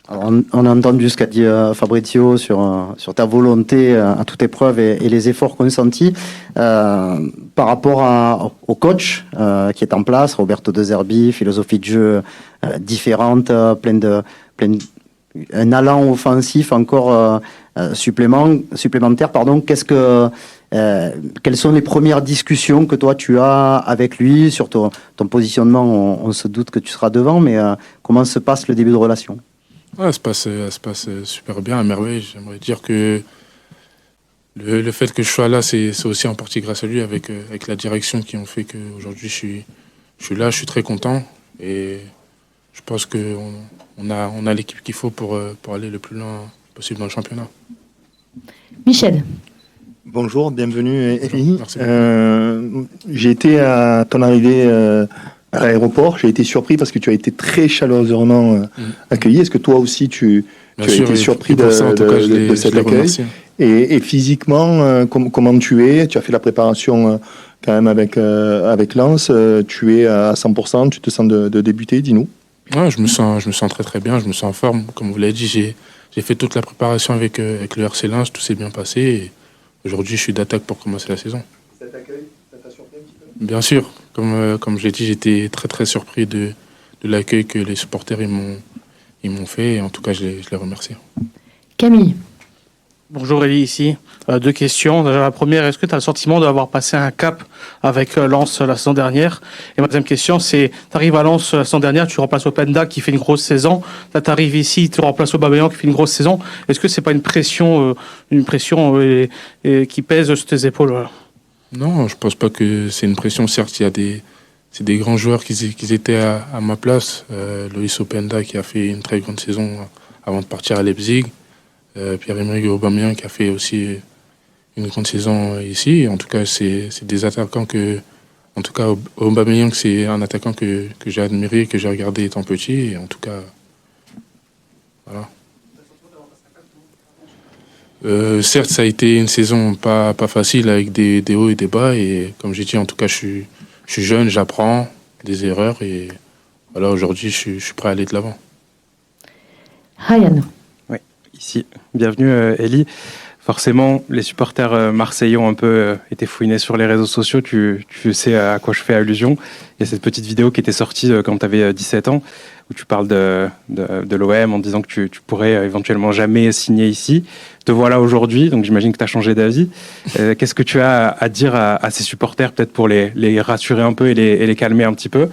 Alors, on a entendu ce qu'a dit Fabrizio sur ta volonté à toute épreuve et les efforts consentis. Par rapport au coach qui est en place, Roberto De Zerbi, philosophie de jeu différente, un allant offensif encore supplémentaire. Quelles sont les premières discussions que toi tu as avec lui sur ton positionnement? On se doute que tu seras devant, mais comment se passe le début de relation? Ouais, ça se passe super bien, à merveille. J'aimerais dire que le fait que je sois là, c'est aussi en partie grâce à lui, avec la direction qui ont fait qu'aujourd'hui je suis là, je suis très content. Et je pense qu'on a l'équipe qu'il faut pour aller le plus loin possible dans le championnat. Michel. Bonjour, bienvenue Elie. Merci. J'ai été à ton arrivée à l'aéroport, j'ai été surpris parce que tu as été très chaleureusement accueilli. Est-ce que toi aussi tu as été surpris de cet accueil? Et physiquement, comment tu es? Tu as fait la préparation quand même avec Lens. Tu es à 100%, tu te sens de débuter, dis-nous. Ouais, je me sens très très bien, je me sens en forme. Comme vous l'avez dit, j'ai fait toute la préparation avec le RC Lens, tout s'est bien passé. Et aujourd'hui, je suis d'attaque pour commencer la saison. Cet accueil, ça t'a surpris un petit peu? Bien sûr, comme j'ai dit, j'étais très très surpris de l'accueil que les supporters ils m'ont fait. Et en tout cas, je les remercie. Camille. Bonjour Elie, ici. 2 questions. Déjà, la première, est-ce que tu as le sentiment d'avoir passé un cap avec Lens la saison dernière? Et ma deuxième question, c'est, tu arrives à Lens la saison dernière, tu remplaces Openda qui fait une grosse saison. Là, tu arrives ici, tu remplaces Aubameyang qui fait une grosse saison. Est-ce que c'est pas une pression qui pèse sur tes épaules? Voilà. Non, je pense pas que c'est une pression. Certes, c'est des grands joueurs qui étaient à ma place. Loïs Openda qui a fait une très grande saison avant de partir à Leipzig. Pierre-Emerick Aubameyang qui a fait aussi une grande saison ici. Et en tout cas, c'est des attaquants en tout cas, Aubameyang, c'est un attaquant que j'ai admiré, que j'ai regardé étant petit. Et en tout cas, voilà. Certes, ça a été une saison pas facile avec des hauts et des bas. Et comme j'ai dit, en tout cas, je suis jeune, j'apprends des erreurs. Et voilà, aujourd'hui, je suis prêt à aller de l'avant. Ryan. Oui, ici. Bienvenue, Elie. Forcément, les supporters marseillais ont un peu été fouinés sur les réseaux sociaux. Tu sais à quoi je fais allusion. Il y a cette petite vidéo qui était sortie quand tu avais 17 ans, où tu parles de l'OM en disant que tu pourrais éventuellement jamais signer ici. Te voilà aujourd'hui, donc j'imagine que tu as changé d'avis. Qu'est-ce que tu as à dire à ces supporters, peut-être pour les rassurer un peu et les calmer un petit peu?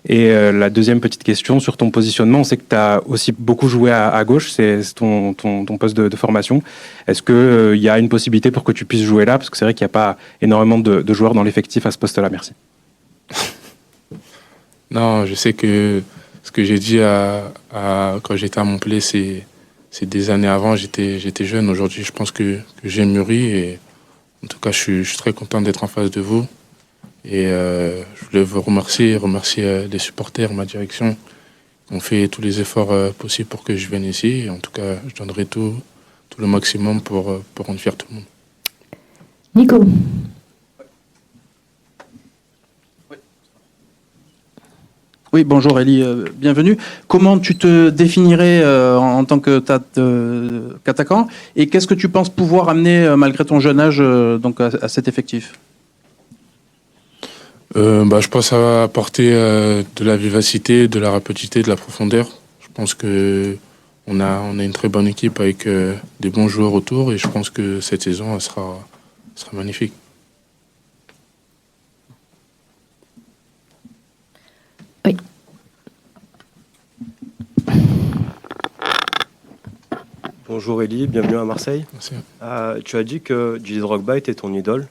Et la deuxième petite question sur ton positionnement, on sait que tu as aussi beaucoup joué à gauche, c'est ton poste de formation. Est-ce qu'il y a une possibilité pour que tu puisses jouer là? Parce que c'est vrai qu'il n'y a pas énormément de joueurs dans l'effectif à ce poste-là. Merci. Non, je sais que ce que j'ai dit quand j'étais à Montpellier, c'est des années avant, j'étais jeune. Aujourd'hui, je pense que j'ai mûri. Et en tout cas, je suis très content d'être en face de vous. Et je voulais vous remercier les supporters, ma direction, qui ont fait tous les efforts possibles pour que je vienne ici. Et en tout cas, je donnerai tout le maximum pour rendre fier tout le monde. Nico. Oui, bonjour Elie, bienvenue. Comment tu te définirais en tant qu'attaquant et qu'est-ce que tu penses pouvoir amener malgré ton jeune âge donc à cet effectif? Je pense que ça va apporter de la vivacité, de la rapidité, de la profondeur. Je pense que on a une très bonne équipe avec des bons joueurs autour et je pense que cette saison elle sera magnifique. Oui. Bonjour Elie, bienvenue à Marseille. Merci. Tu as dit que Didier Drogba était ton idole.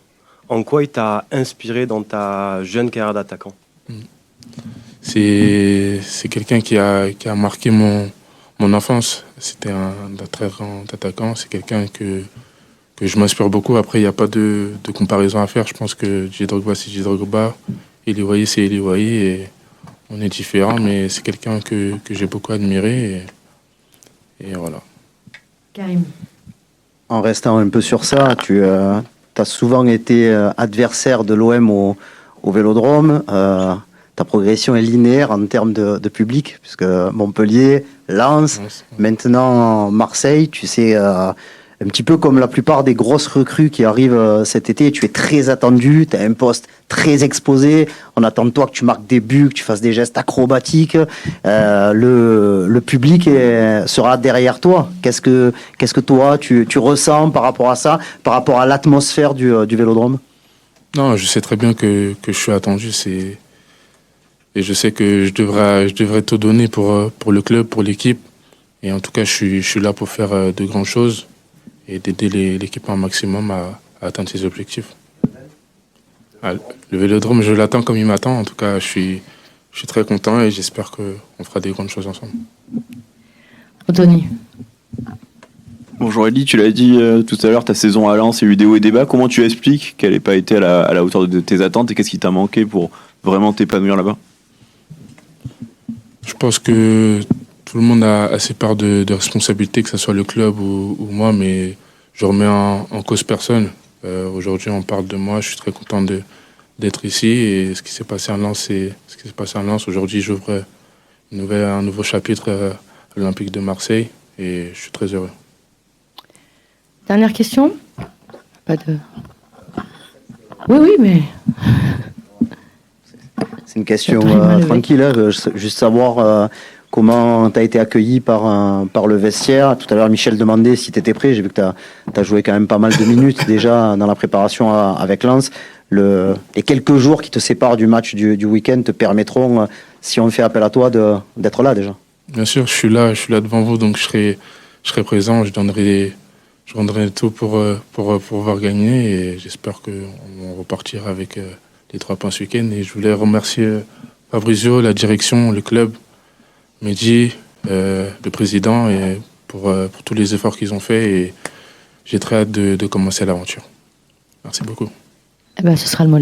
En quoi il t'a inspiré dans ta jeune carrière d'attaquant? C'est quelqu'un qui a marqué mon enfance. C'était un très grand attaquant. C'est quelqu'un que je m'inspire beaucoup. Après, il n'y a pas de comparaison à faire. Je pense que Didier Drogba, c'est Didier Drogba. Elie Wahi, c'est Elie Wahi. Et on est différents, mais c'est quelqu'un que j'ai beaucoup admiré. Et voilà. Karim. En restant un peu sur ça, tu as souvent été adversaire de l'OM au Vélodrome. Ta progression est linéaire en termes de public, puisque Montpellier, Lens, maintenant Marseille, tu sais, un petit peu comme la plupart des grosses recrues qui arrivent cet été, tu es très attendu, tu as un poste très exposé, on attend de toi que tu marques des buts, que tu fasses des gestes acrobatiques, le public sera derrière toi. Qu'est-ce que toi tu ressens par rapport à ça, par rapport à l'atmosphère du Vélodrome? Non, je sais très bien que je suis attendu, et je sais que je devrais tout donner pour le club, pour l'équipe. Et en tout cas, je suis là pour faire de grandes choses et d'aider l'équipe un maximum à atteindre ses objectifs. Le Vélodrome, je l'attends comme il m'attend. En tout cas, je suis très content et j'espère qu'on fera des grandes choses ensemble. Anthony. Bonjour Elie, tu l'as dit tout à l'heure, ta saison à Lens, il y a eu des hauts et des bas. Comment tu expliques qu'elle n'ait pas été à la hauteur de tes attentes et qu'est-ce qui t'a manqué pour vraiment t'épanouir là-bas? Je pense que tout le monde a ses parts de responsabilité, que ce soit le club ou moi, mais je remets en cause personne. Aujourd'hui, on parle de moi, je suis très content d'être ici et ce qui s'est passé à Lens, c'est ce qui s'est passé à Lens. Aujourd'hui, j'ouvre un nouveau chapitre à l'Olympique de Marseille et je suis très heureux. Dernière question? Pas de... Oui, mais... C'est une question tranquille, hein, juste savoir comment tu as été accueilli par le vestiaire. Tout à l'heure, Michel demandait si tu étais prêt. J'ai vu que tu as joué quand même pas mal de minutes déjà dans la préparation avec Lens. Les quelques jours qui te séparent du match du week-end te permettront, si on fait appel à toi, d'être là déjà. Bien sûr, je suis là devant vous, donc je serai présent. Je rendrai tout pour pouvoir gagner et j'espère qu'on repartira avec les 3 points ce week-end. Et je voulais remercier Fabrizio, la direction, le club, Mehdi, le président, et pour tous les efforts qu'ils ont faits. Et j'ai très hâte de commencer l'aventure. Merci beaucoup. Eh ben, ce sera le mot de la